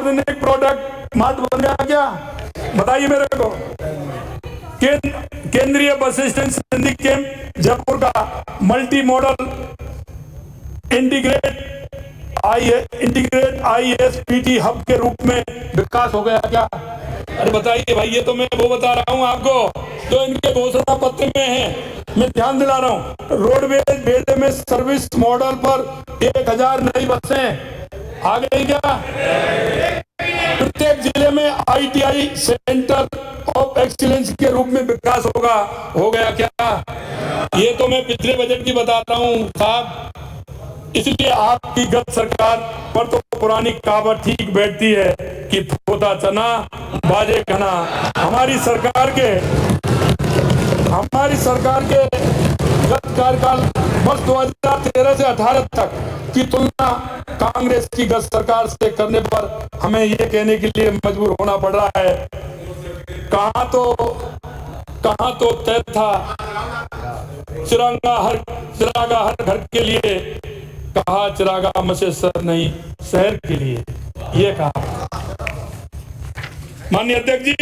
Organic product mart बन गया क्या? बताइए मेरे को। केंद्रीय bus stand Sindhi camp Jaipur का multi modal integrate ISPT hub के रूप में विकास हो गया क्या? अरे बताइए भाई, ये तो मैं वो बता रहा हूं आपको तो इनके घोषणा पत्र में है। मैं ध्यान दिला रहा हूं, रोडवेज बेड़े में सर्विस मॉडल पर 1000 नई बसें आ गई क्या? प्रत्येक जिले में ITI सेंटर ऑफ एक्सीलेंस के रूप में विकास हो गया क्या? ये तो मैं पिछले बजट की बता रहा हूं साहब। इसलिए आपकी गत सरकार पर तो पुरानी कहावत ठीक बैठती है कि थोड़ा चना बाजे घना। हमारी सरकार के गत कार्यकाल वर्ष 2013 से 18 तक की तुलना कांग्रेस की गत सरकार से करने पर हमें ये कहने के लिए मजबूर होना पड़ रहा है, कहां तो तय था चिरागा हर घर के लिए, कहा चिरागा मसेसर नहीं शहर के लिए, ये कहा। माननीय अध्यक्ष जी,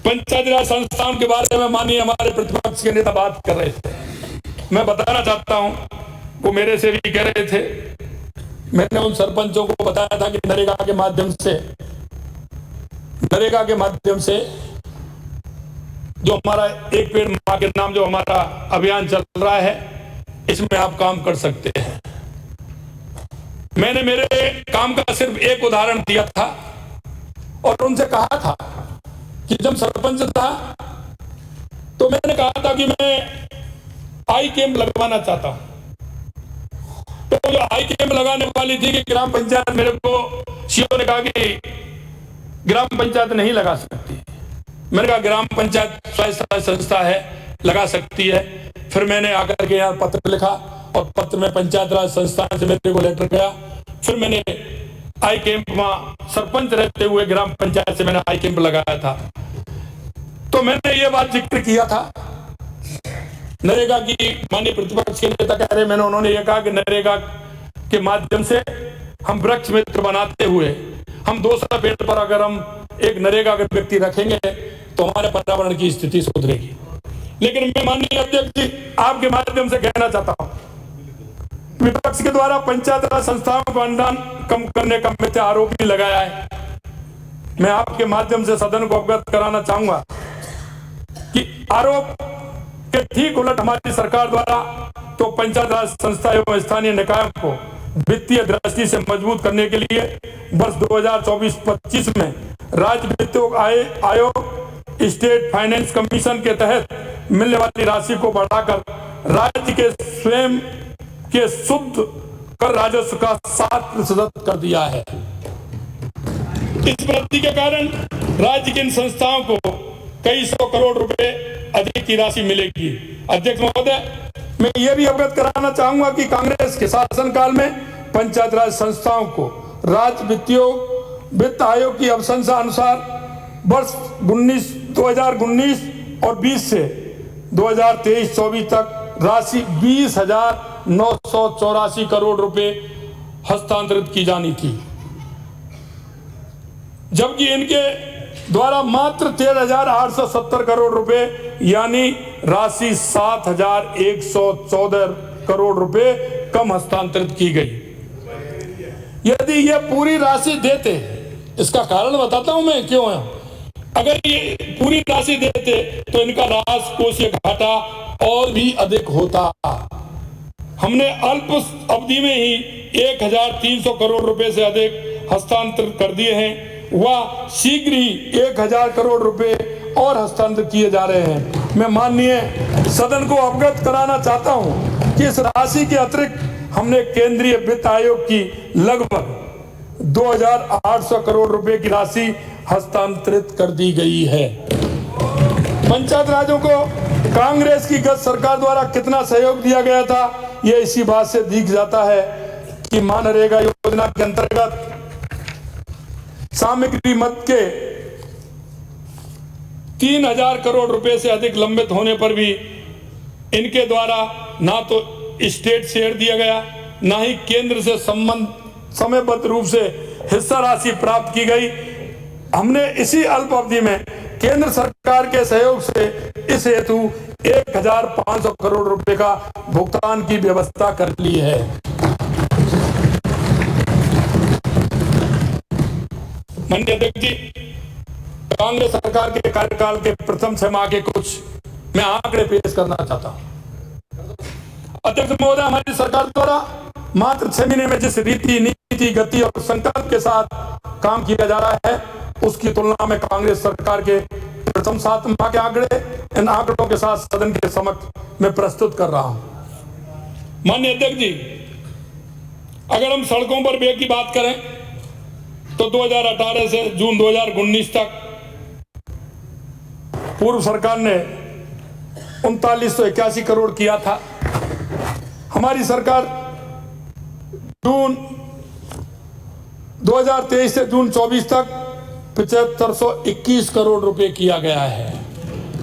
पंचायती राज संस्थान के बारे में माननीय हमारे प्रतिपक्ष के नेता बात कर रहे थे। मैं बताना चाहता हूं, वो मेरे से भी कह रहे थे, मैंने उन सरपंचों को बताया था कि नरेगा के माध्यम से जो हमारा एक पेड़ मां के नाम जो हमारा अभियान चल रहा है, इसमें आप काम कर सकते हैं। मैंने मेरे काम का सिर्फ एक उदाहरण दिया था और उनसे कहा था कि जब सरपंच था तो मैंने कहा था कि मैं आई कैंप लगवाना चाहता हूं। तो जो आई कैंप लगाने वाली थी कि ग्राम पंचायत, मेरे को सीओ ने कहा कि ग्राम पंचायत नहीं लगा सकती। मैंने कहा ग्राम पंचायत स्वायत्त संस्था है, लगा सकती है। फिर मैंने आकर के यहाँ पत्र लिखा और पत्र में पंचायत राज संस्थान से मेरे को लेटर गया। फिर मैंने आई कैंप में सरपंच रहते हुए ग्राम पंचायत से मैंने आई कैंप लगाया था। तो मैंने ये बात जिक्र किया था नरेगा की। माननीय प्रतिपक्ष के नेता कह रहे, उन्होंने ये कहा कि नरेगा के माध्यम से हम वृक्ष मित्र बनाते हुए हम 200 पेड़ पर अगर हम एक नरेगा का व्यक्ति रखेंगे तो हमारे पर्यावरण की स्थिति सुधरेगी। लेकिन मैं माननीय अध्यक्ष जी आपके माध्यम से कहना चाहता हूं, विपक्ष के द्वारा पंचायत राज संस्थाओं को अनुदान कम करने का मिथ्या आरोप भी लगाया है। मैं आपके माध्यम से सदन को अवगत कराना चाहूंगा कि आरोप के ठीक उलट हमारी सरकार द्वारा तो पंचायत राज संस्था एवं स्थानीय निकायों को वित्तीय दृष्टि से मजबूत करने के लिए वर्ष 2024-25 में राज्य वित्त आयोग स्टेट फाइनेंस कमीशन के तहत मिलने वाली राशि को बढ़ाकर राज्य के स्वयं के शुद्ध कर राजस्व का 7% कर दिया है। इस वृद्धि के कारण राज्य की इन संस्थाओं को कई सौ करोड़ रुपए अधिक की राशि मिलेगी। अध्यक्ष महोदय, मैं ये भी अवगत कराना चाहूंगा कि कांग्रेस के शासनकाल में पंचायत राज संस्थाओं को राज्य वित्त आयोग की अनुशंसा अनुसार वर्ष 2019 और 20 से 2023-24 तक राशि 20,984 करोड़ रुपए हस्तांतरित की जानी थी, जबकि इनके द्वारा मात्र 13,870 करोड़ रुपए यानी राशि 7,114 करोड़ रुपए कम हस्तांतरित की गई। यदि ये पूरी राशि देते, इसका कारण बताता हूं मैं क्यों है। अगर ये पूरी राशि देते तो इनका राजकोषीय घाटा और भी अधिक होता। हमने अल्प अवधि में ही 1,300 करोड़ रुपए से अधिक हस्तांतरित कर दिए हैं। वह शीघ्र ही 1,000 करोड़ रुपए और हस्तांतरित किए जा रहे हैं। मैं माननीय सदन को अवगत कराना चाहता हूं कि इस राशि के अतिरिक्त हमने केंद्रीय वित्त आयोग की लगभग 2,800 करोड़ रुपए की राशि हस्तांतरित कर दी गई है। पंचायत राज्यों को कांग्रेस की गत सरकार द्वारा कितना सहयोग दिया गया था, यह इसी बात से दिख जाता है कि मनरेगा योजना के अंतर्गत सामग्री मद के 3,000 करोड़ रुपए से अधिक लंबित होने पर भी इनके द्वारा ना तो स्टेट शेयर दिया गया, ना ही केंद्र से समयबद्ध रूप से हिस्सा राशि प्राप्त की गई। हमने इसी अल्प अवधि में केंद्र सरकार के सहयोग से इस हेतु 1500 करोड़ रुपए का भुगतान की व्यवस्था कर ली है। माननीय अध्यक्ष जी, कांग्रेस सरकार के कार्यकाल के प्रथम 6 माह के कुछ मैं आंकड़े पेश करना चाहता हूं। अध्यक्ष महोदय, हमारी सरकार द्वारा मात्र 6 महीने में जिस रीति, नीति, गति और संकल्प के साथ काम किया जा रहा है, उसकी तुलना में कांग्रेस सरकार के प्रथम 7 माह के आंकड़े, इन आंकड़ों के साथ सदन के समक्ष मैं प्रस्तुत कर रहा हूं। माननीय अध्यक्ष जी, अगर हम सड़कों पर व्यय की बात करें तो 2018 से जून 2019 तक पूर्व सरकार ने 3981 करोड़ किया था। हमारी सरकार जून 2023 से जून 24 तक 7521 करोड़ रुपए किया गया है,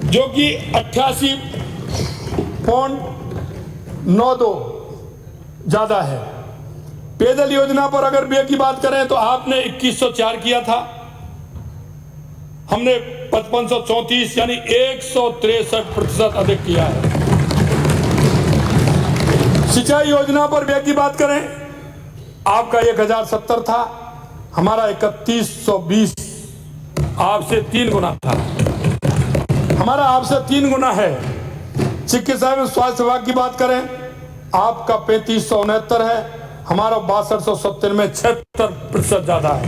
जो कि 88.92 ज्यादा है। पेयजल योजना पर अगर व्यय की बात करें तो आपने 2104 किया था, हमने 5534 यानी 163% अधिक किया है। सिंचाई योजना पर व्यय की बात करें, आपका 1070 था, हमारा 3120, आपसे 3 गुना था। हमारा आपसे 3 गुना है। चिकित्सा एवं स्वास्थ्य विभाग की बात करें, आपका 3569 है, हमारा 6270 में 76% ज्यादा है।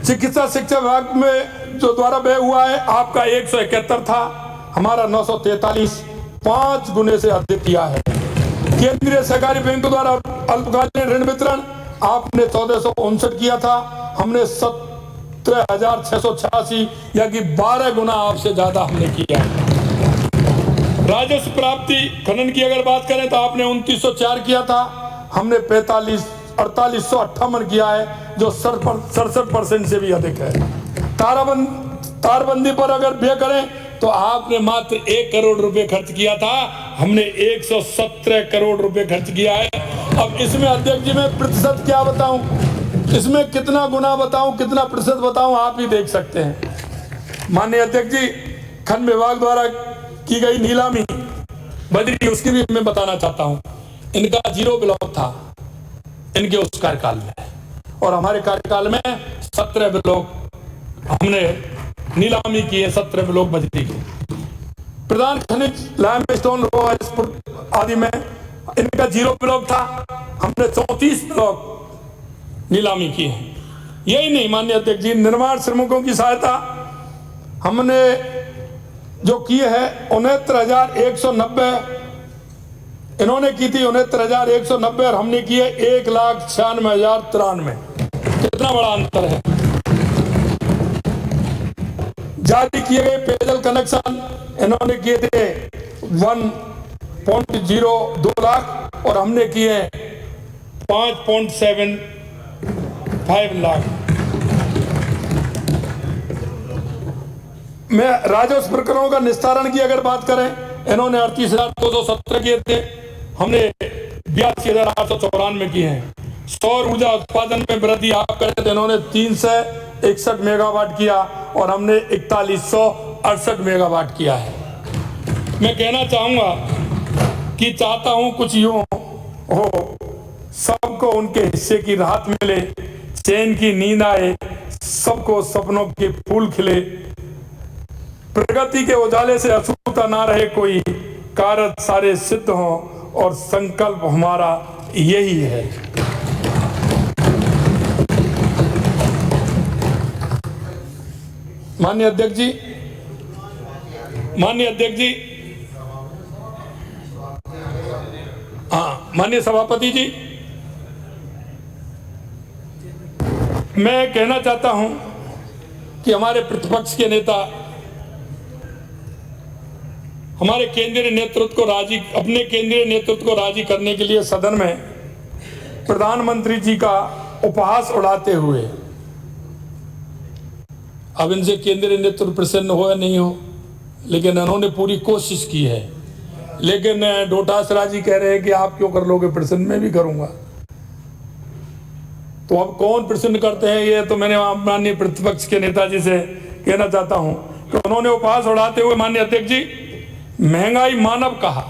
चिकित्सा शिक्षा विभाग में जो द्वारा व्यय हुआ है, आपका 171 था, हमारा 943, 5 गुने से अधिक किया है। केंद्रीय सहकारी बैंक द्वारा अल्पकालीन ऋण वितरण आपने 1459 किया था, हमने 17,686 या कि 12 गुना आपसे ज्यादा हमने किया है। राजस्व प्राप्ति खनन की अगर बात करें तो आपने 2904 किया था, हमने 4858 किया है, जो 67% से भी अधिक है। तारबंदी पर अगर व्यय करें तो आपने मात्र 1 करोड़ रुपए खर्च किया था, हमने 117 करोड़ रुपए खर्च किया है। अब इसमें अध्यक्ष जी मैं प्रतिशत क्या बताऊं, इसमें कितना गुना बताऊं, कितना प्रतिशत बताऊं, आप ही देख सकते हैं। माननीय अध्यक्ष जी, खनन विभाग द्वारा की गई नीलामी बजरी, उसकी भी मैं बताना चाहता हूं। इनका 0 ब्लॉक था इनके उस कार्यकाल में, और हमारे कार्यकाल में 17 ब्लॉक हमने नीलामी की है, 17 ब्लॉक बजरी की। प्रधान खनिज लाइमस्टोन आदि में इनका 0 ब्लॉक था, हमने 34 ब्लॉक नीलामी की है। यही नहीं माननीय अध्यक्ष जी, निर्माण श्रमिकों की सहायता हमने जो की है 69,190, इन्होंने की थी 69,190 और हमने की है 1,96,093। कितना बड़ा अंतर है। जारी किए गए पेयजल कनेक्शन इन्होंने किए थे 1.02 लाख और हमने किए 5.75 लाख। मैं राजस्व प्रकरणों का निस्तारण की अगर बात करें, इन्होंने 38,217 किए थे, हमने 82,894 किए हैं। सौर ऊर्जा उत्पादन में वृद्धि आप करें तो इन्होंने 361 मेगावाट किया और हमने 4168 मेगावाट किया है। मैं कहना चाहूंगा कि चाहता हूं कुछ यूं हो, सबको उनके हिस्से की राहत मिले, चैन की नींद आए, सबको सपनों के फूल खिले, प्रगति के उजाले से अछूता ना रहे कोई, कार्य सारे सिद्ध हों और संकल्प हमारा यही है। माननीय अध्यक्ष जी, हाँ, माननीय सभापति जी, मैं कहना चाहता हूं कि हमारे प्रतिपक्ष के नेता हमारे केंद्रीय नेतृत्व को अपने केंद्रीय नेतृत्व को राजी करने के लिए सदन में प्रधानमंत्री जी का उपहास उड़ाते हुए, अब इनसे केंद्रीय नेतृत्व प्रसन्न हो या नहीं हो, लेकिन उन्होंने पूरी कोशिश की है। लेकिन डोटासरा जी कह रहे हैं कि आप क्यों कर लोगे प्रसन्न, मैं भी करूंगा। तो अब कौन प्रश्न करते हैं, ये तो मैंने माननीय प्रतिपक्ष के नेताजी से कहना चाहता हूं कि उन्होंने उपहास उड़ाते हुए माननीय अध्यक्ष जी महंगाई मानव कहा।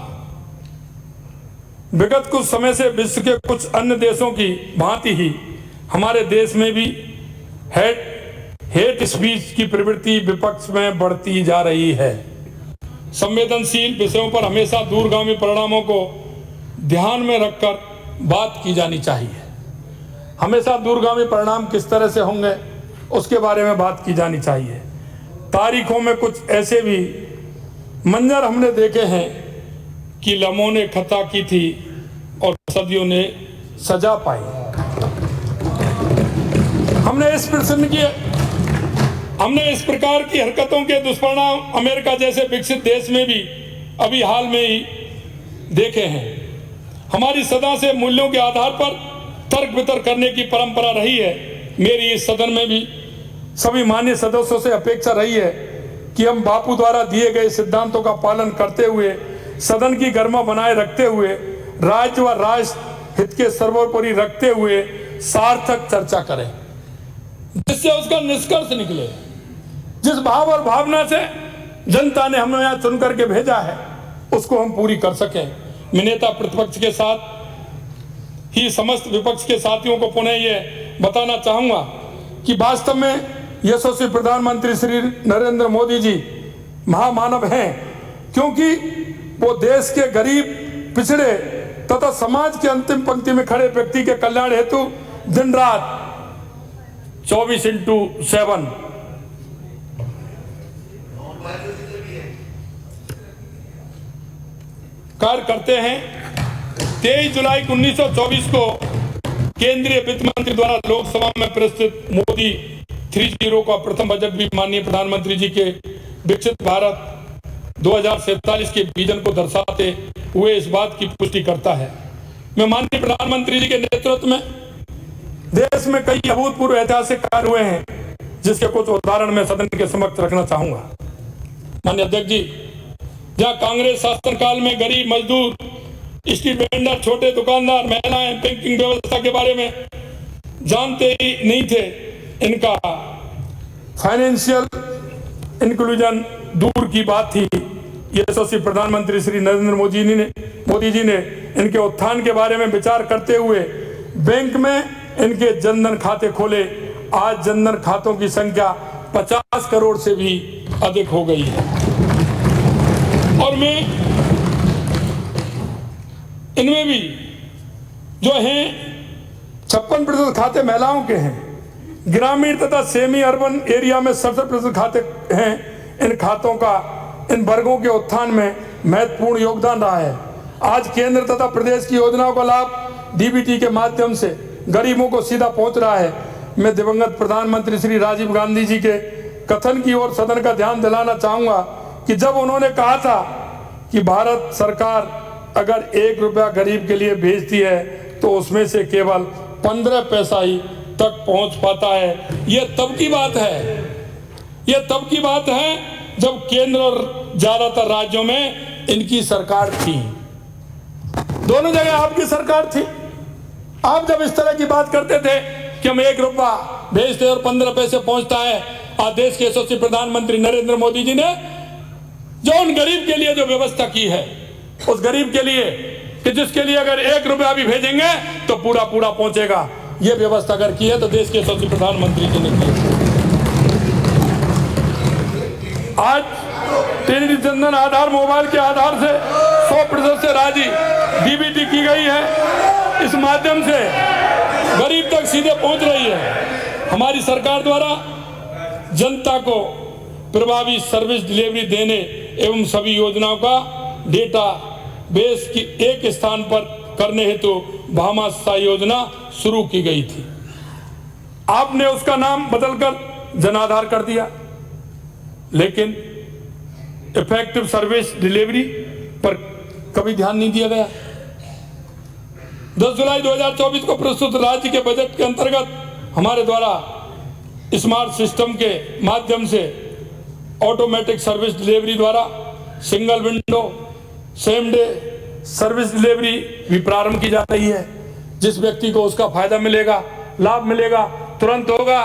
विगत कुछ समय से विश्व के कुछ अन्य देशों की भांति ही हमारे देश में भी हेट स्पीच की प्रवृत्ति विपक्ष में बढ़ती जा रही है। संवेदनशील विषयों पर हमेशा दूरगामी परिणामों को ध्यान में रखकर बात की जानी चाहिए। हमेशा दूरगामी परिणाम किस तरह से होंगे उसके बारे में बात की जानी चाहिए। तारीखों में कुछ ऐसे भी मंजर हमने देखे हैं कि लम्हों ने खता की थी और सदियों ने सजा पाई। हमने इस प्रकार की हरकतों के दुष्परिणाम अमेरिका जैसे विकसित देश में भी अभी हाल में ही देखे हैं। हमारी सदा से मूल्यों के आधार पर तर्क वितर्क करने की परंपरा रही है। मेरी इस सदन में भी सभी मान्य सदस्यों से अपेक्षा रही है कि हम बापू द्वारा दिए गए सिद्धांतों का पालन करते हुए सदन की गरिमा बनाए रखते हुए राज्य व राष्ट्र हित के सर्वोपरि रखते हुए सार्थक चर्चा करें, जिससे उसका निष्कर्ष निकले। जिस भाव और भावना से जनता ने हमें यहाँ चुन करके भेजा है उसको हम पूरी कर सकें। मैं नेता प्रतिपक्ष के साथ ही समस्त विपक्ष के साथियों को पुनः ये बताना चाहूंगा कि वास्तव में यशस्वी प्रधानमंत्री श्री नरेंद्र मोदी जी महामानव हैं, क्योंकि वो देश के गरीब, पिछड़े तथा समाज के अंतिम पंक्ति में खड़े व्यक्ति के कल्याण हेतु दिन रात 24/7 कार्य करते हैं। 23 जुलाई 1924 को केंद्रीय वित्त मंत्री द्वारा लोकसभा में प्रस्तुत मोदी 30 का प्रथम बजट भी माननीय प्रधानमंत्री जी के विकसित भारत 2047 के विजन को दर्शाते हुए इस बात की पुष्टि करता है। मैं माननीय प्रधानमंत्री जी के नेतृत्व में देश में कई अभूतपूर्व ऐतिहासिक कार्य हुए हैं, जिसके कुछ उदाहरण मैं सदन के समक्ष रखना चाहूंगा। माननीय अध्यक्ष जी, जहां कांग्रेस शासनकाल में गरीब मजदूर, स्ट्रीट वेंडर, छोटे दुकानदार, महिलाएं बैंकिंग व्यवस्था के बारे में जानते ही नहीं थे, इनका फाइनेंशियल इंक्लूजन दूर की बात थी। यशस्वी प्रधानमंत्री श्री नरेंद्र मोदी जी ने इनके उत्थान के बारे में विचार करते हुए बैंक में इनके जनधन खाते खोले। आज जनधन खातों की संख्या 50 करोड़ से भी अधिक हो गई है। और मैं इनमें भी जो हैं 56% खाते महिलाओं के हैं। ग्रामीण तथा सेमी अर्बन एरिया में 67% खाते हैं। इन खातों का इन वर्गों के उत्थान में महत्वपूर्ण योगदान रहा है। आज केंद्र तथा प्रदेश की योजनाओं का लाभ डीबीटी के माध्यम से गरीबों को सीधा पहुंच रहा है। मैं दिवंगत प्रधानमंत्री श्री राजीव गांधी जी के कथन की ओर सदन का ध्यान दिलाना चाहूंगा कि जब उन्होंने कहा था कि भारत सरकार अगर 1 रुपया गरीब के लिए भेजती है तो उसमें से केवल 15 पैसा ही तक पहुंच पाता है। यह तब की बात है जब केंद्र और ज्यादातर राज्यों में इनकी सरकार थी। दोनों जगह आपकी सरकार थी। आप जब इस तरह की बात करते थे कि हम 1 रुपया भेजते और 15 पैसे पहुंचता है, आज देश के यशस्वी प्रधानमंत्री नरेंद्र मोदी जी ने जो उन गरीब के लिए जो व्यवस्था की है, उस गरीब के लिए कि जिसके लिए अगर 1 रुपया भी भेजेंगे तो पूरा पहुंचेगा, ये व्यवस्था अगर की है तो देश के यशस्वी प्रधानमंत्री जी ने की। आज टेली जनधन आधार मोबाइल के आधार से 100% से राजी डीबीटी की गई है। इस माध्यम से गरीब तक सीधे पहुंच रही है। हमारी सरकार द्वारा जनता को प्रभावी सर्विस डिलीवरी देने एवं सभी योजनाओं का डेटा बेस की एक स्थान पर करने हेतु भामाशाह योजना शुरू की गई थी। आपने उसका नाम बदलकर जनाधार कर दिया, लेकिन इफेक्टिव सर्विस डिलीवरी पर कभी ध्यान नहीं दिया गया। 10 जुलाई 2024 को प्रस्तुत राज्य के बजट के अंतर्गत हमारे द्वारा स्मार्ट सिस्टम के माध्यम से ऑटोमेटिक सर्विस डिलीवरी द्वारा single window same day service delivery भी प्रारंभ की जा रही है। जिस व्यक्ति को उसका फायदा मिलेगा लाभ मिलेगा, तुरंत होगा,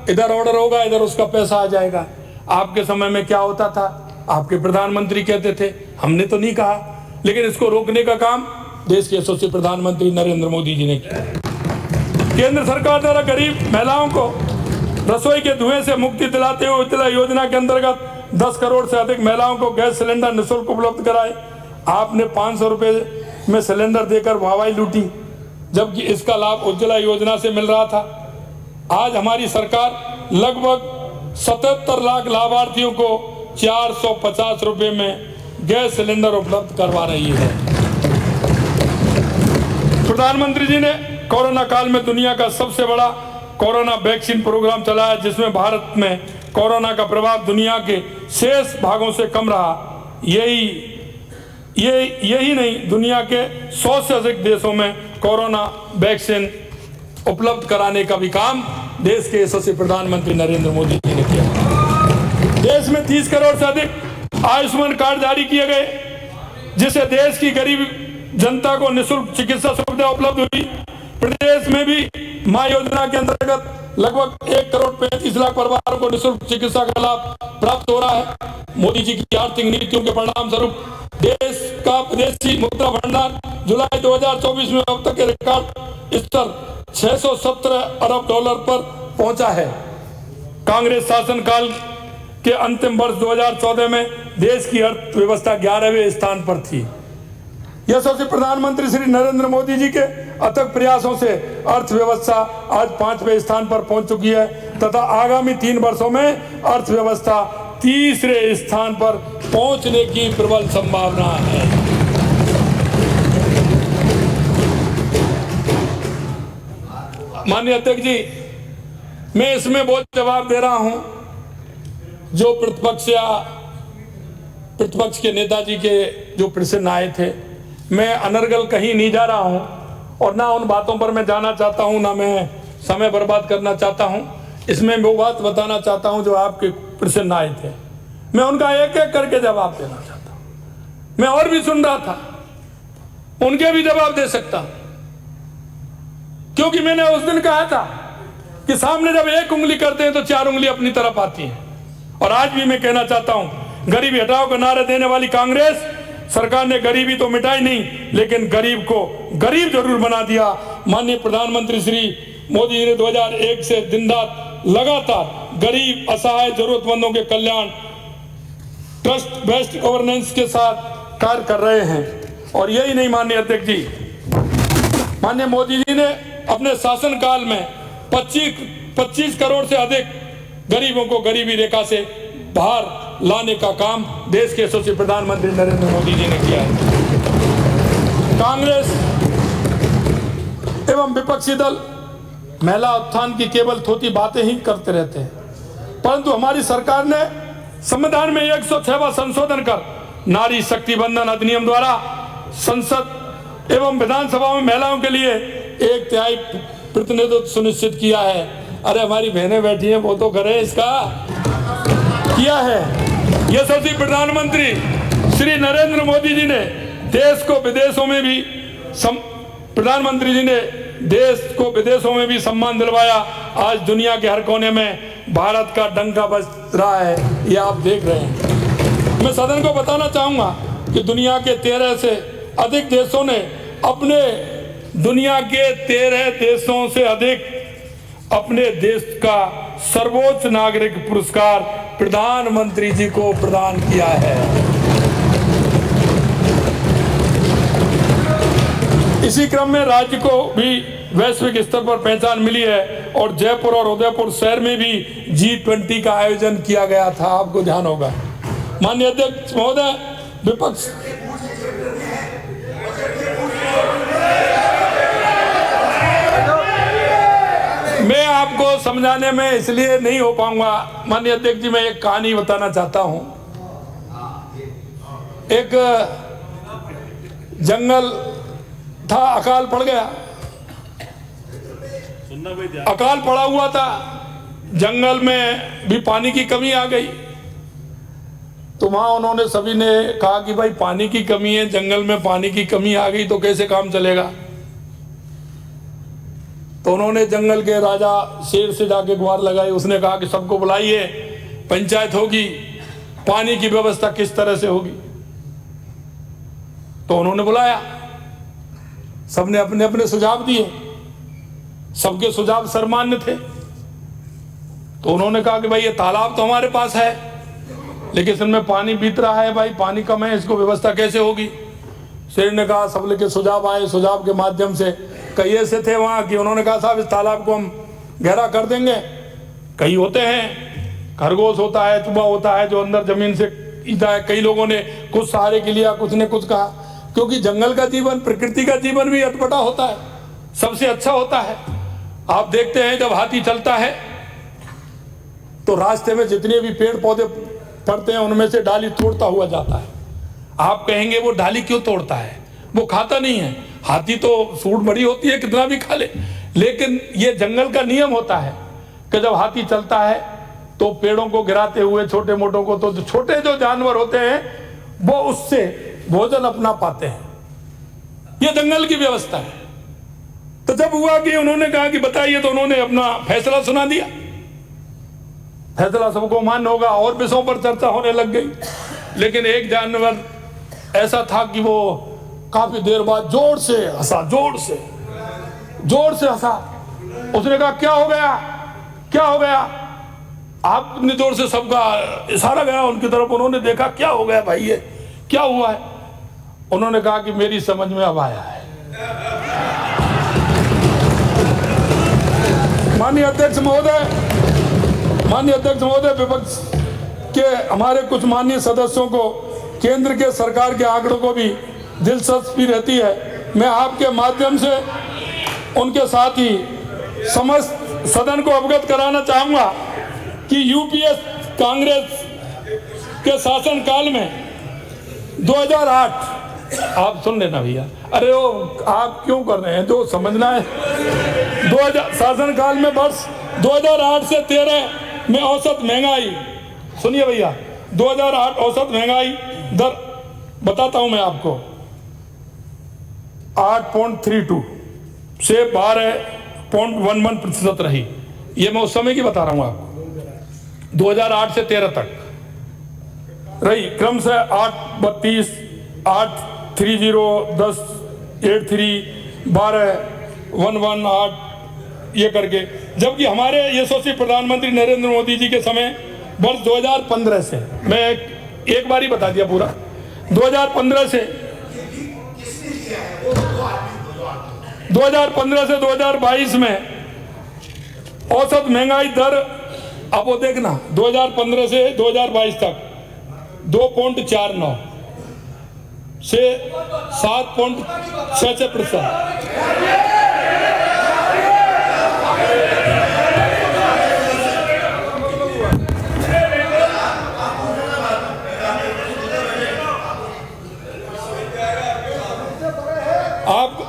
इधर ऑर्डर होगा, इधर उसका पैसा आ जाएगा। आपके समय में क्या होता था, आपके प्रधानमंत्री कहते थे, हमने तो नहीं कहा, लेकिन इसको रोकने का काम देश के यशस्वी प्रधानमंत्री नरेंद्र मोदी जी ने किया। केंद्र सरकार द्वारा गरीब महिलाओं को रसोई के धुएं से मुक्ति दिलाते हुए उज्ज्वला योजना के अंतर्गत 10 करोड़ से अधिक महिलाओं को गैस सिलेंडर निःशुल्क उपलब्ध कराए। आपने 500 रुपए में सिलेंडर देकर वाहवाही लूटी, जबकि इसका लाभ उज्ज्वला योजना से मिल रहा था। आज हमारी सरकार लगभग 77 लाख लाभार्थियों को 450 रुपए में गैस सिलेंडर उपलब्ध करवा रही है। प्रधानमंत्री जी ने कोरोना काल में दुनिया का सबसे बड़ा कोरोना वैक्सीन प्रोग्राम चलाया, जिसमें भारत में कोरोना का प्रभाव दुनिया के शेष भागों से कम रहा। यही नहीं, दुनिया के 100 से अधिक देशों में कोरोना वैक्सीन उपलब्ध कराने का भी काम देश के यशस्वी प्रधानमंत्री नरेंद्र मोदी जी ने किया। देश में 30 करोड़ से अधिक आयुष्मान कार्ड जारी किए गए, जिससे देश की गरीब जनता को निःशुल्क चिकित्सा सुविधा उपलब्ध हुई। प्रदेश में भी मां योजना के अंतर्गत लगभग 1 करोड़ 35 लाख परिवारों को निःशुल्क चिकित्सा का लाभ प्राप्त हो रहा है। मोदी जी की आर्थिक नीतियों के परिणाम स्वरूप देश का विदेशी मुद्रा भंडार जुलाई 2024 में अब तक के रिकॉर्ड स्तर 617 अरब डॉलर पर पहुंचा है। कांग्रेस शासनकाल के अंतिम वर्ष 2014 में देश की अर्थव्यवस्था 11वें स्थान पर थी। यशस्वी प्रधानमंत्री श्री नरेंद्र मोदी जी के अथक प्रयासों से अर्थव्यवस्था आज 5वें स्थान पर पहुंच चुकी है तथा आगामी 3 वर्षों में अर्थव्यवस्था 3रे स्थान पर पहुंचने की प्रबल संभावना है। माननीय अध्यक्ष जी, मैं इसमें बहुत जवाब दे रहा हूं जो प्रतिपक्ष के नेताजी के जो प्रश्न आए थे। मैं अनर्गल कहीं नहीं जा रहा हूं और ना उन बातों पर मैं जाना चाहता हूं, ना मैं समय बर्बाद करना चाहता हूं। इसमें वो बात बताना चाहता हूं जो आपके प्रश्न आए थे, मैं उनका एक एक करके जवाब देना चाहता हूं। मैं और भी सुन रहा था, उनके भी जवाब दे सकता हूं, क्योंकि मैंने उस दिन कहा था कि सामने जब एक उंगली करते हैं तो 4 उंगली अपनी तरफ आती है। और आज भी मैं कहना चाहता हूं, गरीबी हटाओ का नारा देने वाली कांग्रेस सरकार ने गरीबी तो मिटाई नहीं, लेकिन गरीब को गरीब जरूर बना दिया। माननीय प्रधानमंत्री श्री मोदी जी ने 2001 से दिन रात लगातार गरीब, असहाय, जरूरतमंदों के कल्याण, ट्रस्ट बेस्ड गवर्नेंस के साथ कार्य कर रहे हैं। और यही नहीं माननीय अध्यक्ष जी, माननीय मोदी जी ने अपने शासनकाल में 25 करोड़ से अधिक गरीबों को गरीबी रेखा से बाहर लाने का काम देश के यशस्वी प्रधानमंत्री नरेंद्र मोदी जी ने किया है। कांग्रेस एवं विपक्षी दल महिला उत्थान की केवल थोती बातें ही करते रहते हैं, परंतु हमारी सरकार ने संविधान में 106वां संशोधन कर नारी शक्ति बंधन अधिनियम द्वारा संसद एवं विधानसभा में महिलाओं के लिए 1/3 प्रतिनिधित्व सुनिश्चित किया है। अरे हमारी बहनें बैठी हैं, वो तो करें, इसका किया है। यशस्वी प्रधानमंत्री श्री नरेंद्र मोदी जी ने देश को विदेशों में भी प्रधानमंत्री जी ने देश को विदेशों में भी सम्मान दिलवाया। आज दुनिया के हर कोने में भारत का डंका बज रहा है, ये आप देख रहे हैं। मैं सदन को बताना चाहूंगा कि दुनिया के 13 से अधिक देशों ने दुनिया के 13 देशों से अधिक अपने देश का सर्वोच्च नागरिक पुरस्कार प्रधानमंत्री जी को प्रदान किया है। इसी क्रम में राज्य को भी वैश्विक स्तर पर पहचान मिली है और जयपुर और उदयपुर शहर में भी G20 का आयोजन किया गया था, आपको ध्यान होगा। माननीय अध्यक्ष महोदय, विपक्ष मैं आपको समझाने में इसलिए नहीं हो पाऊंगा। माननीय अध्यक्ष जी, मैं एक कहानी बताना चाहता हूं। एक जंगल था, अकाल पड़ गया, अकाल पड़ा हुआ था, जंगल में भी पानी की कमी आ गई। तो वहां उन्होंने सभी ने कहा कि भाई पानी की कमी है, जंगल में पानी की कमी आ गई तो कैसे काम चलेगा। तो उन्होंने जंगल के राजा शेर से जाके गुहार लगाई। उसने कहा कि सबको बुलाइए, पंचायत होगी, पानी की व्यवस्था किस तरह से होगी। तो उन्होंने बुलाया, सबने अपने अपने सुझाव दिए, सबके सुझाव सर्वमान्य थे। तो उन्होंने कहा कि भाई ये तालाब तो हमारे पास है, लेकिन इसमें पानी बीत रहा है, भाई पानी कम है, इसको व्यवस्था कैसे होगी। शेर ने कहा, सब लेके सुझाव आए, सुझाव के माध्यम से कई ऐसे थे वहाँ कि उन्होंने कहा साहब इस तालाब को हम गहरा कर देंगे। कई होते हैं, खरगोश होता है, चूहा होता है जो अंदर जमीन से ईता है। कई लोगों ने कुछ सहारे के लिया, कुछ ने कुछ कहा, क्योंकि जंगल का जीवन, प्रकृति का जीवन भी अटपटा होता है, सबसे अच्छा होता है। आप देखते हैं जब हाथी चलता है तो रास्ते में जितने भी पेड़ पौधे पड़ते हैं उनमें से डाली तोड़ता हुआ जाता है। आप कहेंगे वो डाली क्यों तोड़ता है, वो खाता नहीं है। हाथी तो सूंड बड़ी होती है, कितना भी खा ले, लेकिन ये जंगल का नियम होता है कि जब हाथी चलता है तो पेड़ों को गिराते हुए छोटे मोटों को, तो छोटे जो जानवर होते हैं वो उससे भोजन अपना पाते हैं। ये जंगल की व्यवस्था है। तो जब हुआ कि उन्होंने कहा कि बताइए, तो उन्होंने अपना फैसला सुना दिया। फैसला सबको मान्य होगा और विषयों पर चर्चा होने लग गई। लेकिन एक जानवर ऐसा था कि वो काफी देर बाद जोर से हंसा, जोर से हंसा। उसने कहा क्या हो गया, क्या हो गया। आप इतनी जोर से सबका इशारा गया उनकी तरफ। उन्होंने देखा क्या हो गया भाई, ये क्या हुआ है। उन्होंने कहा कि मेरी समझ में अब आया है। माननीय अध्यक्ष महोदय, विपक्ष के हमारे कुछ माननीय सदस्यों को केंद्र के सरकार के आंकड़ों को भी दिलचस्पी रहती है। मैं आपके माध्यम से उनके साथ ही समस्त सदन को अवगत कराना चाहूंगा कि यूपीए कांग्रेस के शासनकाल में 2008, आप सुन लेना भैया, अरे वो आप क्यों कर रहे हैं, जो समझना है। 2000 शासनकाल में वर्ष 2008 से 13 में औसत महंगाई, सुनिए भैया, 2008 औसत महंगाई दर बताता हूं मैं आपको, 8.32 से 12.11% रही। ये मैं उस समय की बता रहा हूं आपको, 2008 से 13 तक रही। क्रम से 8.32, 8.30, 10, 8.3, 12, 1.18 ये करके। जबकि हमारे यशस्वी प्रधानमंत्री नरेंद्र मोदी जी के समय वर्ष 2015 से, मैं एक बार ही बता दिया पूरा, 2015 से 2022 में औसत महंगाई दर, अब वो देखना, 2015 से 2022 तक 2.49 से 7.66%।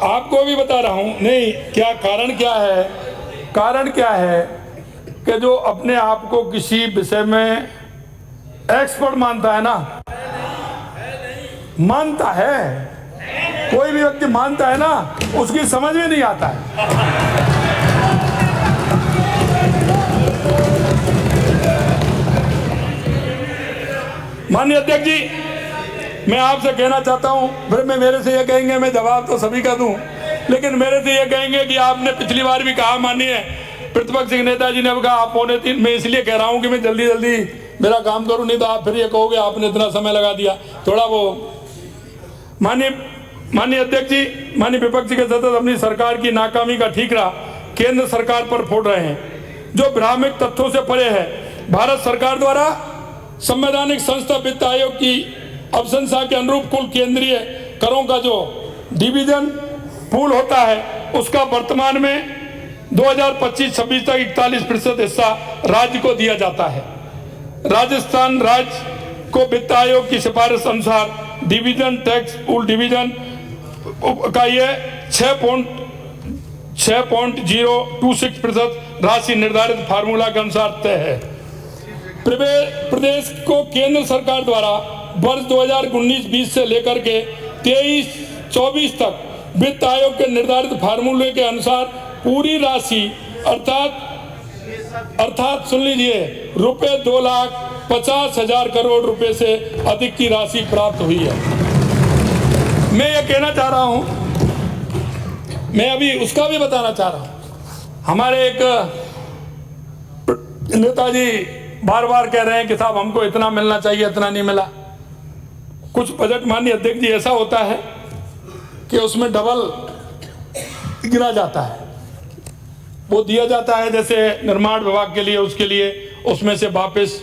आपको भी बता रहा हूं, नहीं क्या कारण क्या है, कारण क्या है कि जो अपने आप को किसी विषय में एक्सपर्ट मानता है ना, मानता है, कोई भी व्यक्ति मानता है ना, उसकी समझ में नहीं आता है। माननीय अध्यक्ष जी, मैं आपसे कहना चाहता हूं, फिर मेरे से ये कहेंगे, मैं जवाब तो सभी का दूं, लेकिन मेरे से ये कहेंगे कि आपने पिछली बार भी कहा, माननीय प्रतिपक्ष नेता जी ने कहा आप 2:45, मैं इसलिए कह रहा हूं कि मैं जल्दी जल्दी मेरा काम करूं, नहीं तो आप फिर ये कहोगे आपने इतना समय लगा दिया थोड़ा वो। माननीय अध्यक्ष जी, माननीय विपक्ष के सदस्य अपनी सरकार की नाकामी का ठीकरा केंद्र सरकार पर फोड़ रहे हैं, जो भ्रामक तथ्यों से परे है। भारत सरकार द्वारा संवैधानिक संस्था वित्त आयोग की अवसंसा के अनुरूप कुल केंद्रीय करों का जो डिवीजन पूल होता है, उसका वर्तमान में 2025-26 तक 41% हिस्सा राज्य को दिया जाता है। राजस्थान राज्य को वित्त आयोग की सिफारिश अनुसार डिवीजन टैक्स पूल डिवीजन का ये 6.026% राशि निर्धारित फार्मूला के अनुसार तय है। प्रदेश को केंद्र सरकार द्वारा वर्ष 2019-20 से लेकर के 23-24 तक वित्त आयोग के निर्धारित फार्मूले के अनुसार पूरी राशि अर्थात सुन लीजिए, रुपए 2,50,000 करोड़ रुपए से अधिक की राशि प्राप्त हुई है। मैं ये कहना चाह रहा हूं, मैं अभी उसका भी बताना चाह रहा हूं। हमारे एक नेताजी बार बार कह रहे हैं कि साहब हमको इतना मिलना चाहिए, इतना नहीं मिला। कुछ बजट माननीय अध्यक्ष जी ऐसा होता है कि उसमें डबल गिना जाता है, वो दिया जाता है जैसे निर्माण विभाग के लिए, उसके लिए उसमें से वापस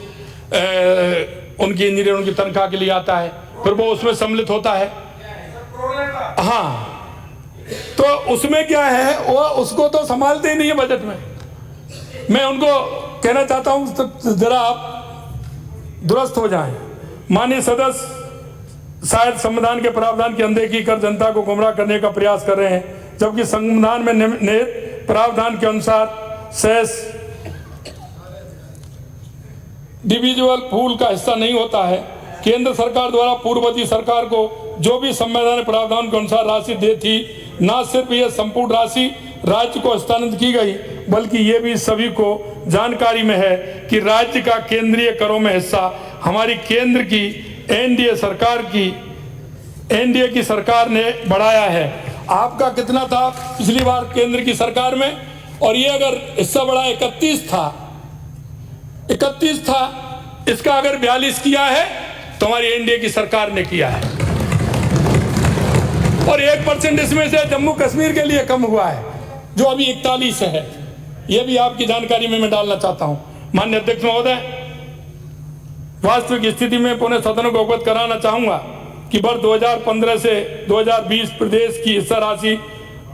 उनकी इंजीनियरों की तनख्वाह के लिए आता है, फिर वो उसमें सम्मिलित होता है। हाँ, तो उसमें क्या है, वो उसको तो संभालते ही नहीं है बजट में। मैं उनको कहना चाहता हूं जरा आप दुरुस्त हो जाएं। माननीय सदस्य शायद संविधान के प्रावधान की अनदेखी कर जनता को गुमराह करने का प्रयास कर रहे हैं, जबकि संविधान में निहित प्रावधान के अनुसार सेस डिविजुअल पूल का हिस्सा नहीं होता है। केंद्र सरकार द्वारा पूर्ववर्ती सरकार को जो भी संवैधानिक प्रावधान के अनुसार राशि दी थी, न सिर्फ यह संपूर्ण राशि राज्य को हस्तांतरित की गई, बल्कि ये भी सभी को जानकारी में है कि राज्य का केंद्रीय करों में हिस्सा हमारी केंद्र की एनडीए की सरकार ने बढ़ाया है। आपका कितना था पिछली बार केंद्र की सरकार में, और ये अगर हिस्सा बढ़ा 31 था, इसका अगर 42 किया है तो हमारी एनडीए की सरकार ने किया है, और 1% इसमें से जम्मू कश्मीर के लिए कम हुआ है, जो अभी 41 है। यह भी आपकी जानकारी में मैं डालना चाहता हूं। माननीय अध्यक्ष महोदय, वास्तविक स्थिति में पुनः सदन को अवगत कराना चाहूंगा कि वर्ष 2015 से 2020 प्रदेश की हिस्सा राशि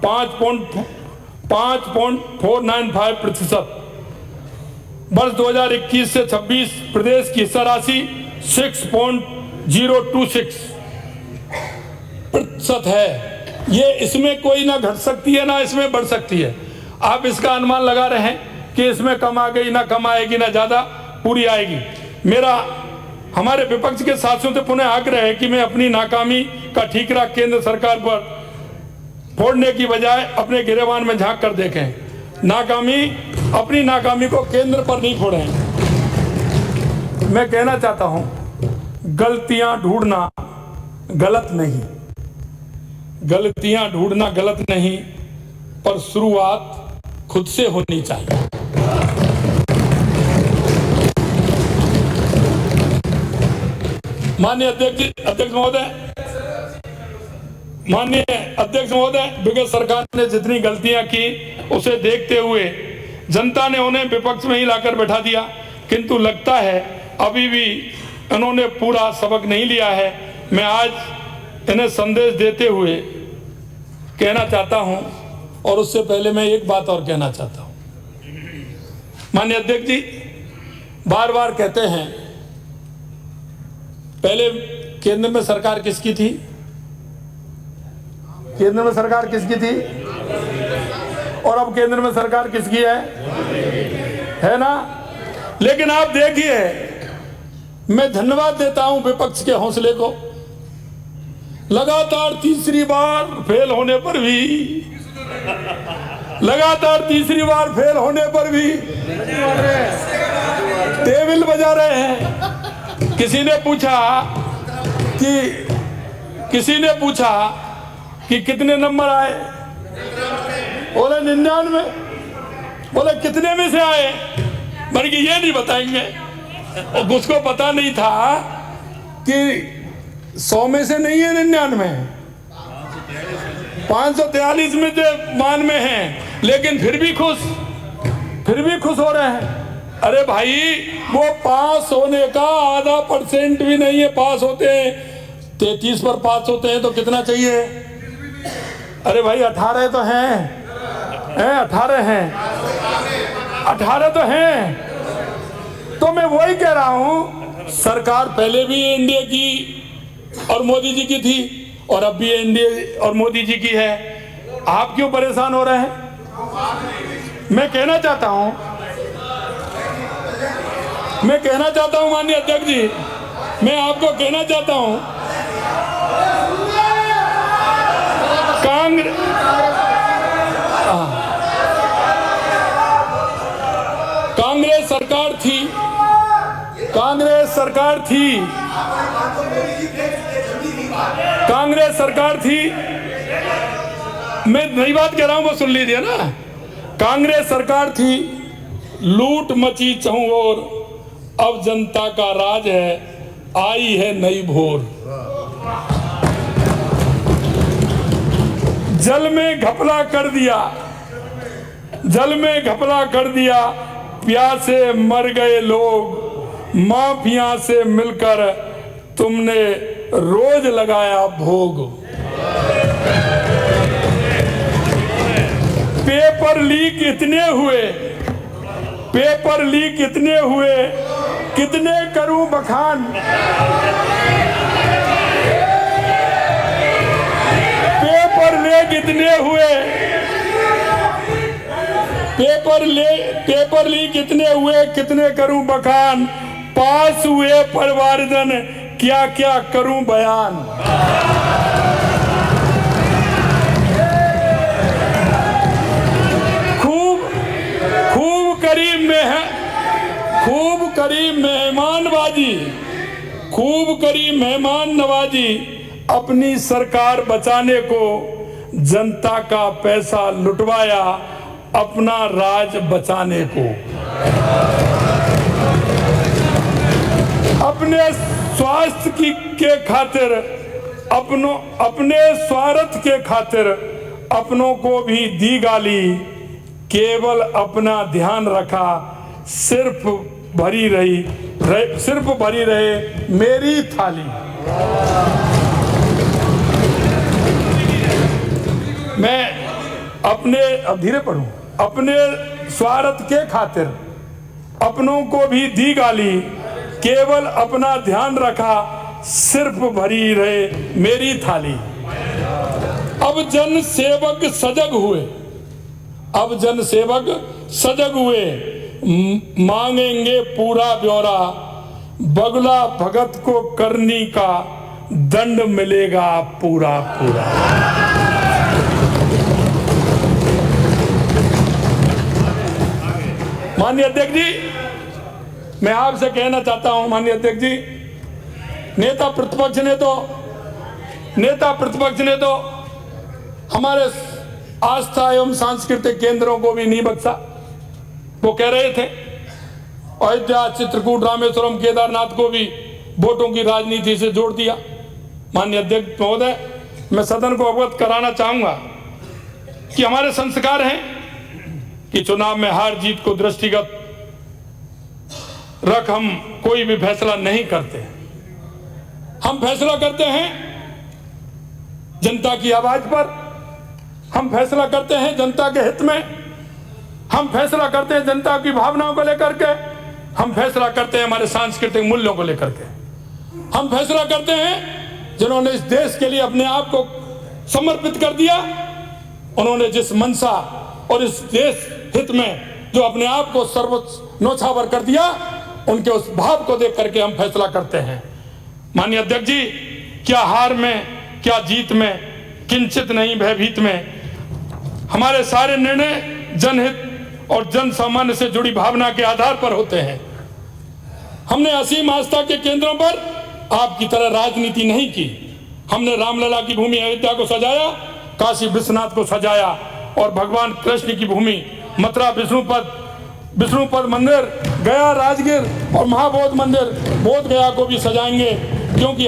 5.495%, वर्ष 2021 से 26 प्रदेश की हिस्सा राशि 6.026% है। ये इसमें कोई ना घट सकती है ना इसमें बढ़ सकती है। आप इसका अनुमान लगा रहे हैं कि इसमें कम आ गई, ना कम आएगी, ना ज्यादा पूरी आएगी। मेरा हमारे विपक्ष के साथियों से पुनः आग्रह है कि मैं अपनी नाकामी का ठीकरा केंद्र सरकार पर फोड़ने की बजाय अपने गिरेबान में झांक कर देखें। अपनी नाकामी को केंद्र पर नहीं फोड़ें। मैं कहना चाहता हूं, गलतियां ढूंढना गलत नहीं, पर शुरुआत खुद से होनी चाहिए। माननीय अध्यक्ष महोदय, विगत सरकार ने जितनी गलतियां की उसे देखते हुए जनता ने उन्हें विपक्ष में ही लाकर बैठा दिया, किंतु लगता है अभी भी उन्होंने पूरा सबक नहीं लिया है। मैं आज इन्हें संदेश देते हुए कहना चाहता हूं, और उससे पहले मैं एक बात और कहना चाहता हूं। माननीय अध्यक्ष जी बार बार कहते हैं, पहले केंद्र में सरकार किसकी थी? केंद्र में सरकार किसकी थी? और अब केंद्र में सरकार किसकी है ना? लेकिन आप देखिए, मैं धन्यवाद देता हूं विपक्ष के हौसले को। लगातार तीसरी बार फेल होने पर भी टेबल बजा रहे हैं। किसी ने पूछा कि कितने नंबर आए, बोले 99। बोले कितने में से आए, बल्कि ये नहीं बताएंगे। और उसको पता नहीं था कि 100 में से नहीं है 99, 543 में से 92 हैं, लेकिन फिर भी खुश हो रहे हैं। अरे भाई, वो पास होने का आधा % भी नहीं है। पास होते हैं 33 पर पास होते हैं तो कितना चाहिए? अरे भाई 18 तो हैं, 18 तो हैं। तो मैं वही कह रहा हूं, सरकार पहले भी एनडीए की और मोदी जी की थी, और अब भी एनडीए और मोदी जी की है। आप क्यों परेशान हो रहे हैं? मैं कहना चाहता हूं माननीय अध्यक्ष जी, मैं आपको कहना चाहता हूं, सरकार थी, कांग्रेस सरकार थी, कांग्रेस सरकार थी। मैं नई बात कह रहा हूं, वो सुन लीजिए ना। कांग्रेस सरकार थी, लूट मची चहुं ओर, अब जनता का राज है, आई है नई भोर। जल में घपला कर दिया, जल में घपला कर दिया, प्यासे मर गए लोग, माफिया से मिलकर तुमने रोज लगाया भोग। पेपर लीक इतने हुए, पेपर लीक इतने हुए, कितने करूं बखान। पेपर लीक इतने हुए, पेपर लीक इतने हुए, कितने करूं बखान। पास हुए परिवारजन, क्या क्या करूं बयान। खूब करी मेहमानबाजी, खूब करी मेहमान नवाजी, अपनी सरकार बचाने को जनता का पैसा लुटवाया, अपना राज बचाने को। अपने स्वास्थ्य के खातिर, अपने स्वार्थ के खातिर अपनों को भी दी गाली, केवल अपना ध्यान रखा, सिर्फ भरी रहे मेरी थाली। मैं अपने, अब धीरे पढ़ूं, अपने स्वार्थ के खातिर अपनों को भी दी गाली, केवल अपना ध्यान रखा, सिर्फ भरी रहे मेरी थाली। अब जन सेवक सजग हुए, अब जन सेवक सजग हुए, मांगेंगे पूरा ब्यौरा, बगुला भगत को करनी का दंड मिलेगा पूरा पूरा। माननीय अध्यक्ष जी, मैं आपसे कहना चाहता हूं, माननीय अध्यक्ष जी, नेता प्रतिपक्ष ने तो हमारे आस्था एवं सांस्कृतिक केंद्रों को भी नहीं बख्शा। वो कह रहे थे अयोध्या, चित्रकूट, रामेश्वरम, केदारनाथ को भी वोटों की राजनीति से जोड़ दिया। माननीय अध्यक्ष महोदय, मैं सदन को अवगत कराना चाहूंगा कि हमारे संस्कार हैं कि चुनाव में हार जीत को दृष्टिगत रख हम कोई भी फैसला नहीं करते। हम फैसला करते हैं जनता की आवाज पर, हम फैसला करते हैं जनता के हित में, हम फैसला करते हैं जनता की भावनाओं को लेकर के, हम फैसला करते हैं हमारे सांस्कृतिक मूल्यों को लेकर के, हम फैसला करते हैं जिन्होंने इस देश के लिए अपने आप को समर्पित कर दिया, उन्होंने जिस मंशा और इस देश हित में जो अपने आप को सर्वोच्च न्योछावर कर दिया, उनके उस भाव को देख करके हम फैसला करते हैं। माननीय अध्यक्ष जी, क्या हार में क्या जीत में किंचित नहीं भयभीत में, हमारे सारे निर्णय जनहित और जन सामान्य से जुड़ी भावना के आधार पर होते हैं। हमने असीम आस्था के केंद्रों पर आपकी तरह राजनीति नहीं की। हमने रामलला की भूमि अयोध्या को सजाया, काशी विश्वनाथ को सजाया, और भगवान कृष्ण की भूमि मथुरा विष्णुपद मंदिर, गया राजगीर और महाबोध मंदिर बोध गया को भी सजाएंगे, क्योंकि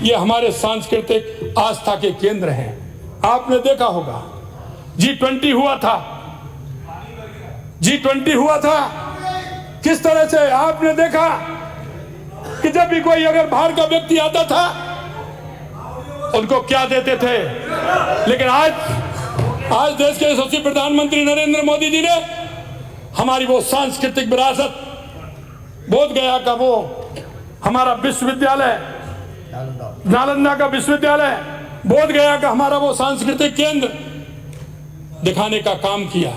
ये हमारे सांस्कृतिक आस्था के केंद्र हैं। आपने देखा होगा G20 हुआ था, G20 हुआ था, किस तरह से आपने देखा कि जब भी कोई अगर बाहर का व्यक्ति आता था उनको क्या देते थे। लेकिन आज देश के यशस्वी प्रधानमंत्री नरेंद्र मोदी जी ने हमारी वो सांस्कृतिक विरासत, बोध गया का वो हमारा विश्वविद्यालय, नालंदा का विश्वविद्यालय, बोध गया का हमारा वो सांस्कृतिक केंद्र दिखाने का काम किया।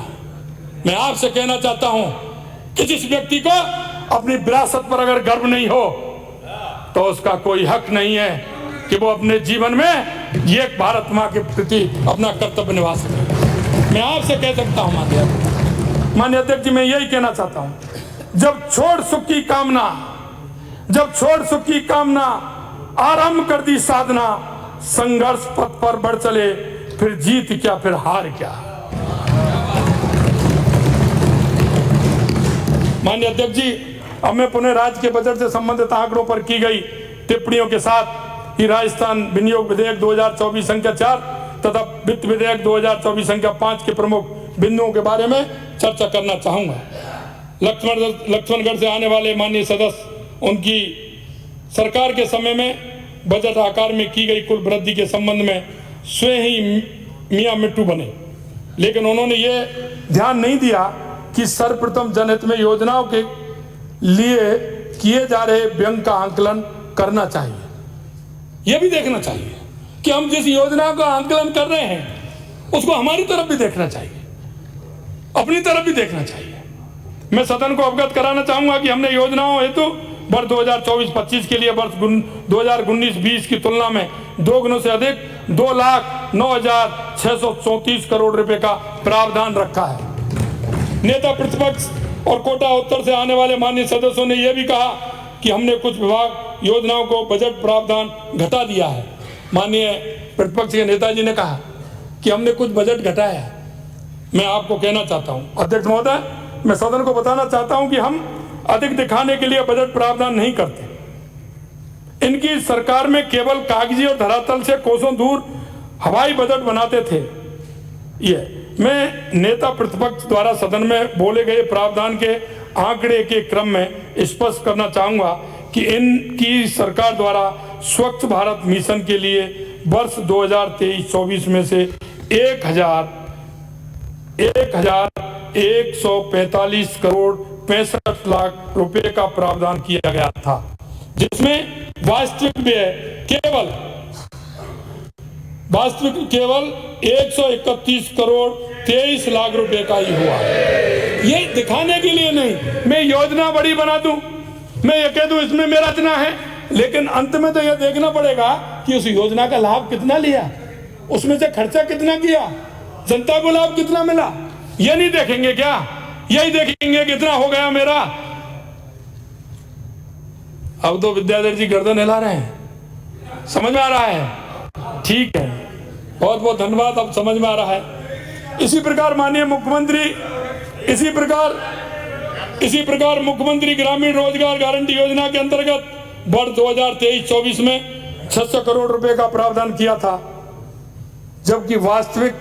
मैं आपसे कहना चाहता हूं कि जिस व्यक्ति को अपनी विरासत पर अगर गर्व नहीं हो तो उसका कोई हक नहीं है कि वो अपने जीवन में ये भारत मां के प्रति अपना कर्तव्य निभा सके। मैं आपसे कह सकता हूं माननीय माननीय अध्यक्ष जी, मैं यही कहना चाहता हूं, जब छोड़ सुख की कामना आरंभ कर दी साधना, संघर्ष पथ पर बढ़ चले, फिर जीत क्या फिर हार क्या। माननीय अध्यक्ष जी, अब मैं पुनः राज्य के बजट से संबंधित आंकड़ों पर की गई टिप्पणियों के साथ ही राजस्थान विनियोग विधेयक 2024 संख्या 4 तथा वित्त विधेयक 2024 संख्या 5 के प्रमुख बिंदुओं के बारे में चर्चा करना चाहूंगा। लक्ष्मणगढ़ से आने वाले माननीय सदस्य, उनकी सरकार के समय में बजट आकार में की गई कुल वृद्धि के संबंध में स्वयं ही मियां मिट्टू बने, लेकिन उन्होंने ये ध्यान नहीं दिया कि सर्वप्रथम जनहित में योजनाओं के लिए किए जा रहे व्यय का आंकलन करना चाहिए। यह भी देखना चाहिए कि हम जिस योजना का आंकलन कर रहे हैं उसको हमारी तरफ भी देखना चाहिए, अपनी तरफ भी देखना चाहिए। मैं सदन को अवगत कराना चाहूंगा कि हमने योजनाओं हेतु वर्ष 2024-25 के लिए वर्ष 2019-20 की तुलना में 2 गुना से अधिक 2,09,634 करोड़ रुपए का प्रावधान रखा है। नेता प्रतिपक्ष और कोटा उत्तर से आने वाले माननीय सदस्यों ने यह भी कहा कि हमने कुछ विभाग योजनाओं को बजट प्रावधान घटा दिया है। माननीय प्रतिपक्ष के नेताजी ने कहा कि हमने कुछ बजट घटाया है। मैं आपको कहना चाहता हूं अध्यक्ष महोदय, मैं सदन को बताना चाहता हूं कि हम अधिक दिखाने के लिए बजट प्रावधान नहीं करते। इनकी सरकार में केवल कागजी और धरातल से कोसों दूर हवाई बजट बनाते थे। मैं नेता प्रतिपक्ष द्वारा सदन में बोले गए प्रावधान के आंकड़े के क्रम में स्पष्ट करना चाहूंगा कि इनकी सरकार द्वारा स्वच्छ भारत मिशन के लिए वर्ष 2023-24 में से 1,145 करोड़ 65 लाख रुपए का प्रावधान किया गया था, जिसमें वास्तविक व्यय केवल 131 करोड़ 23 लाख रुपए का ही हुआ। ये दिखाने के लिए नहीं, मैं योजना बड़ी बना दूं, मैं ये कह दूं इसमें मेरा इतना है, लेकिन अंत में तो यह देखना पड़ेगा कि उस योजना का लाभ कितना लिया, उसमें से खर्चा कितना किया, जनता को लाभ कितना मिला। ये नहीं देखेंगे क्या? यही देखेंगे कितना हो गया मेरा। अब तो विद्याधर जी गर्दन हिला रहे हैं, समझ में आ रहा है? ठीक है, बहुत बहुत धन्यवाद, अब समझ में आ रहा है। इसी प्रकार माननीय मुख्यमंत्री इसी प्रकार मुख्यमंत्री ग्रामीण रोजगार गारंटी योजना के अंतर्गत वर्ष 2023-24 में 600 करोड़ रुपए का प्रावधान किया था, जबकि वास्तविक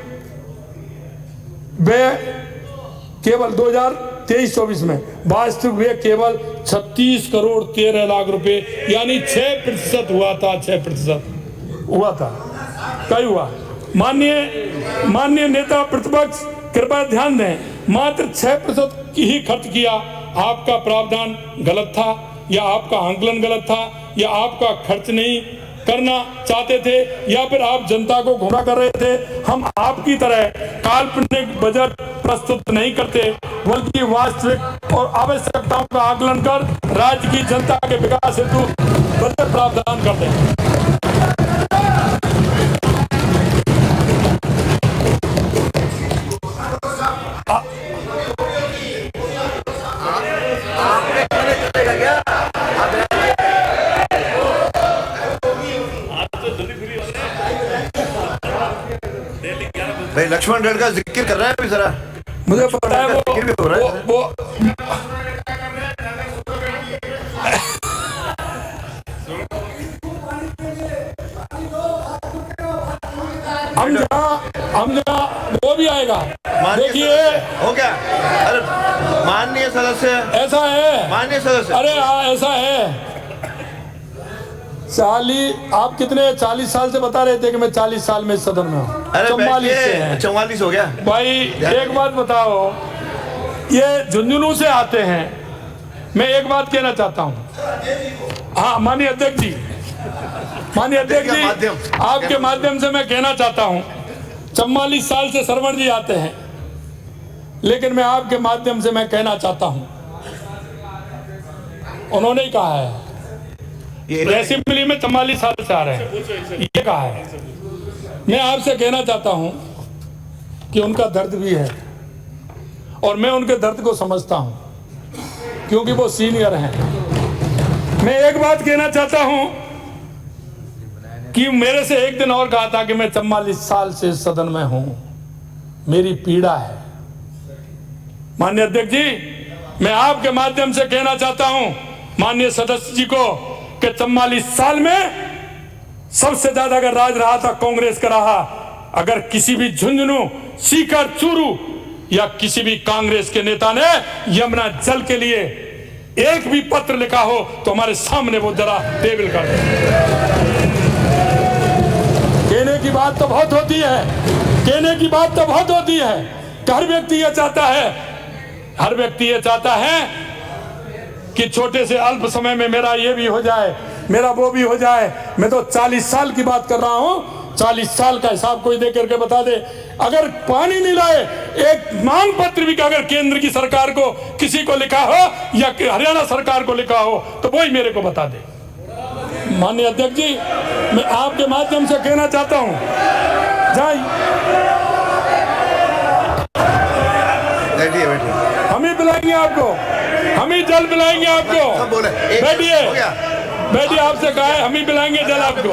व्यय केवल 2023-24 में वास्तविक व्यय केवल 36 करोड़ 13 लाख रुपए, यानी 6% हुआ था। 6% हुआ था। कई हुआ। माननीय नेता प्रतिपक्ष कृपया ध्यान दें, मात्र 6% ही खर्च किया। आपका प्रावधान गलत था, या आपका आंकलन गलत था, या आपका खर्च नहीं करना चाहते थे, या फिर आप जनता को गुमराह कर रहे थे। हम आपकी तरह काल्पनिक बजट प्रस्तुत नहीं करते, बल्कि वास्तविक और आवश्यकताओं का आकलन कर राज्य की जनता के विकास हेतु बजट प्रावधान करते हैं। भाई लक्ष्मणगढ़ का जिक्र कर रहा है अभी, जरा मुझे पता है वो हम जहाँ वो भी आएगा। देखिए हो क्या, अरे माननीय सदस्य ऐसा है, माननीय सदस्य, अरे हाँ ऐसा है। आप कितने 40 साल से बता रहे थे कि मैं 40 साल में सदन में हूँ। 44 हो गया भाई। एक बात बताओ, ये झुंझुनू से आते हैं। मैं एक बात कहना चाहता हूँ, हाँ माननीय अध्यक्ष जी, आपके माध्यम से मैं कहना चाहता हूँ, 44 साल से सरवण जी आते हैं, लेकिन मैं आपके माध्यम से मैं कहना चाहता हूँ, उन्होंने ही कहा है असेंबली में 44 साल से आ रहे हैं, ये कहा है। मैं आपसे कहना चाहता हूं कि उनका दर्द भी है, और मैं उनके दर्द को समझता हूं क्योंकि वो सीनियर हैं। मैं एक बात कहना चाहता हूं कि मेरे से एक दिन और कहा था कि मैं 44 साल से सदन में हूं, मेरी पीड़ा है। माननीय अध्यक्ष जी, मैं आपके माध्यम से कहना चाहता हूं माननीय सदस्य जी को कि 44 साल में सबसे ज्यादा अगर राज रहा था कांग्रेस का रहा। अगर किसी भी झुंझुनू, सीकर, चूरू या किसी भी कांग्रेस के नेता ने यमुना जल के लिए एक भी पत्र लिखा हो तो हमारे सामने वो जरा टेबल कर दे। कहने की बात तो बहुत होती है, कहने की बात तो बहुत होती है। हर व्यक्ति ये चाहता है, हर व्यक्ति ये चाहता है कि छोटे से अल्प समय में मेरा ये भी हो जाए, मेरा वो भी हो जाए। मैं तो 40 साल की बात कर रहा हूं। 40 साल का हिसाब कोई दे करके बता दे। अगर पानी नहीं लाए, एक मांग पत्र भी अगर केंद्र की सरकार को किसी को लिखा हो या हरियाणा सरकार को लिखा हो तो वही मेरे को बता दे। माननीय अध्यक्ष जी, मैं आपके माध्यम से कहना चाहता हूं, बैठिए बैठिए, हम ही पिलाएंगे आपको, हम ही जल पिलाएंगे आपको। बैठिए बैठिए, आपसे कहा है हम ही पिलाएंगे जल आपको,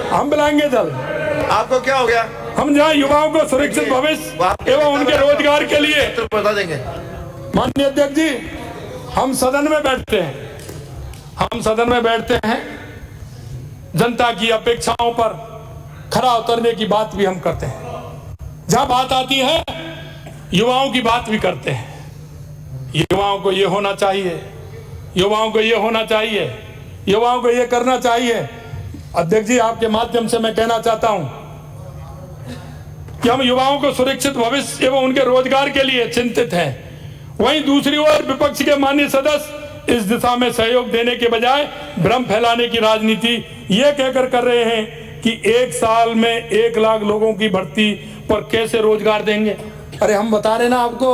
हम पिलाएंगे जल। आपको क्या हो गया? हम जहाँ युवाओं को सुरक्षित भविष्य एवं उनके रोजगार के लिए बता देंगे। माननीय अध्यक्ष जी, हम सदन में बैठते हैं, हम सदन में बैठते हैं, जनता की अपेक्षाओं पर खरा उतरने की बात भी हम करते हैं। जहां बात आती है युवाओं की बात भी करते हैं। युवाओं को ये होना चाहिए, युवाओं को ये होना चाहिए, युवाओं को ये करना चाहिए। अध्यक्ष जी, आपके माध्यम से मैं कहना चाहता हूं कि हम युवाओं को सुरक्षित भविष्य एवं उनके रोजगार के लिए चिंतित हैं। वहीं दूसरी ओर विपक्ष के माननीय सदस्य इस दिशा में सहयोग देने के बजाय भ्रम फैलाने की राजनीति ये कहकर कर रहे हैं कि एक साल में 1 लाख लोगों की भर्ती पर कैसे रोजगार देंगे। अरे हम बता रहे ना आपको,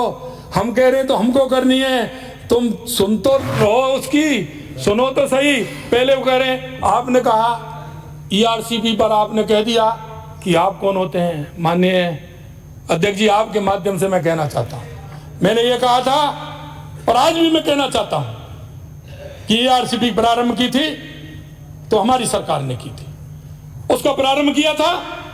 हम कह रहे हैं तो हमको करनी है, तुम सुन तो रहो, उसकी सुनो तो सही। पहले वो कह रहे हैं, आपने कहा ERCP पर आपने कह दिया कि आप कौन होते हैं। माननीय अध्यक्ष जी, आपके माध्यम से मैं कहना चाहता हूं, मैंने ये कहा था और आज भी मैं कहना चाहता हूं कि ERCP प्रारंभ की थी तो हमारी सरकार ने की थी, उसका प्रारंभ किया था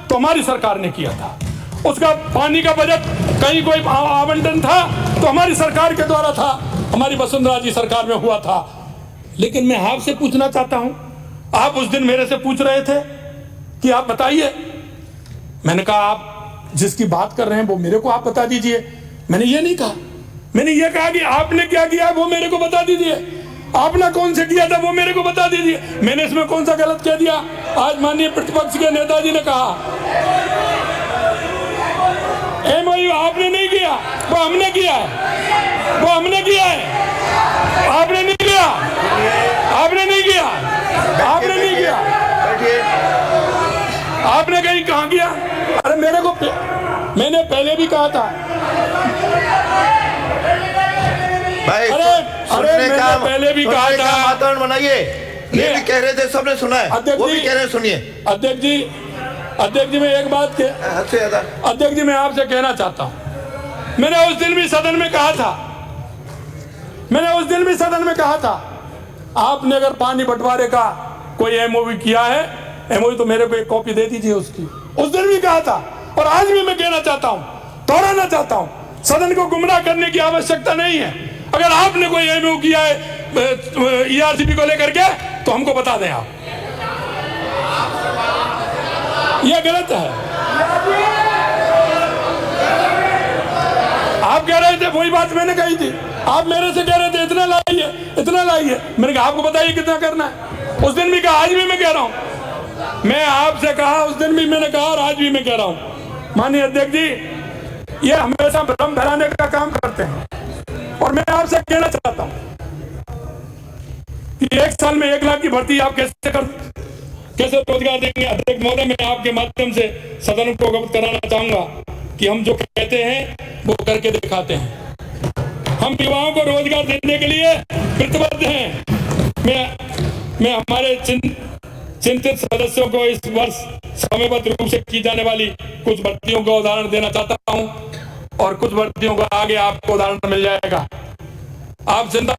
तो हमारी सरकार ने किया था, उसका पानी का बजट कहीं कोई आवंटन था तो हमारी सरकार के द्वारा था, हमारी वसुंधरा जी सरकार में हुआ था। लेकिन मैं आपसे पूछना चाहता हूं, आप उस दिन मेरे से पूछ रहे थे कि आप बताइए। मैंने कहा आप जिसकी बात कर रहे हैं वो मेरे को आप बता दीजिए। मैंने ये नहीं कहा, मैंने ये कहा कि आपने क्या किया वो मेरे को बता दीजिए, आपने कौन से किया था वो मेरे को बता दीजिए। मैंने इसमें कौन सा गलत कह दिया? आज माननीय प्रतिपक्ष के नेताजी ने कहा MOU आपने नहीं किया, वो हमने किया है, वो हमने किया है, आपने नहीं किया, आपने नहीं किया, आपने नहीं किया, आपने कहीं कहाँ किया? अरे मेरे को मैंने पहले भी कहा था भाई, अरे मैंने पहले भी कहा था वातावरण बनाइए। ये भी कह रहे थे, सबने सुना है, वो भी कह रहे हैं, सुनिए। अध्यक्ष जी मैं एक बात अध्यक्ष जी मैं आपसे कहना चाहता हूं, मैंने उस दिन भी सदन में कहा था, मैंने उस दिन भी सदन में कहा था, आपने अगर पानी बंटवारे का कोई MOU किया है, MOU तो मेरे को एक कॉपी दे दीजिए उसकी। उस दिन भी कहा था और आज भी मैं कहना चाहता हूं, दोहराना चाहता हूं, सदन को गुमराह करने की आवश्यकता नहीं है। अगर आपने कोई MOU किया है ERCP को लेकर के तो हमको बता दें आप, यह गलत है। आप कह रहे थे वही बात मैंने कही थी, आप मेरे से कह रहे थे इतना लाइए, इतना लाइए। मैंने कहा आपको बताइए कितना करना है। उस दिन भी कहा, आज भी मैं कह रहा हूं, मैं आपसे कहा उस दिन भी मैंने कहा और आज भी मैं कह रहा हूं। माननीय अध्यक्ष जी, ये हमेशा भ्रम फैलाने का काम करते हैं और मैं आपसे कहना चाहता हूं कि 1 साल में 1 लाख की भर्ती आप कैसे रोजगार देंगे। अध्यक्ष महोदय, मैं आपके माध्यम से सदन को अवगत कराना चाहूंगा कि हम जो कहते हैं वो करके दिखाते हैं। हम युवाओं को रोजगार देने के लिए प्रतिबद्ध हैं। मैं हमारे चिंतित सदस्यों को इस वर्ष समयबद्ध रूप से की जाने वाली कुछ भर्तियों का उदाहरण देना चाहता हूं। और कुछ भर्तियों का आगे आपको उदाहरण मिल जाएगा। आप चिंता